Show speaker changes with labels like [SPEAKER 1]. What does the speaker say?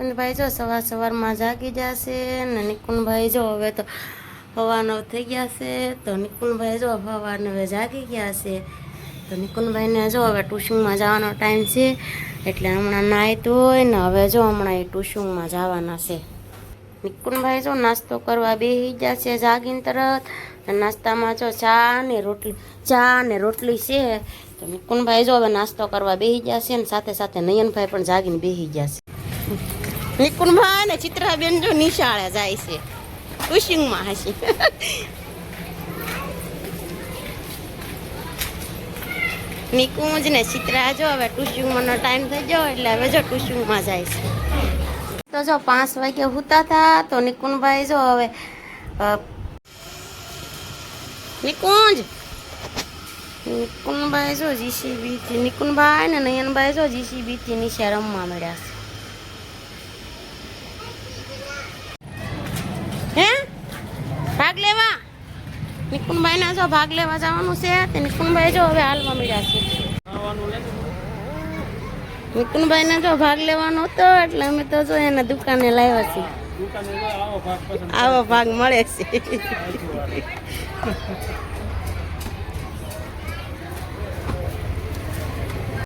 [SPEAKER 1] નિકુંજભાઈ જો સવારમાં જાગી જશે ને નિકુંજભાઈ જો હવે તો 9:15 થઈ ગયા છે તો નિકુંજભાઈ જો 9:15 જાગી ગયા છે તો નિકુંજભાઈને જો હવે ટ્યુશનમાં જવાનો ટાઈમ છે એટલે હમણાં નાહી ધોઈ ને હવે જો હમણાં એ ટ્યુશનમાં જવાના છે નિકુંજભાઈ જો નાસ્તો કરવા બેસી ગયા છે જાગીને તરત નાસ્તામાં જો ચા ને રોટલી છે તો નિકુંજભાઈ જો હવે નાસ્તો કરવા બેસી ગયા છે ને સાથે સાથે નયનભાઈ પણ જાગીને બેસી ગયા છે નિકુંજભાઈ ને ચિત્રાબેન જો નિશાળે જાય છે ટ્યુશનમાં હશે નિકુંજ ને ચિત્રા જો હવે ટ્યુશનનો ટાઈમ થઈ ગયો એટલે હવે જો ટ્યુશનમાં જાય છે તો જો 5 વાગે હુતા હતા તો નિકુંજભાઈ જો હવે નિકુંજભાઈ જો જીસીબી થી નિકુંજભાઈ ને નયનભાઈ જો જીસીબી થી નીચે રમવા મળ્યા છે હે ભાગ લેવા નિકુંજભાઈ ના જો ભાગ લેવા જવાનું છે તે નિકુંજભાઈ જો હવે હાલવા મળ્યા છે નિકુંજભાઈ ને જો ભાગ લેવાનો હતો એટલે અમે તો જો એના દુકાને લાવ્યા છીએ આવો ભાગ મળે છે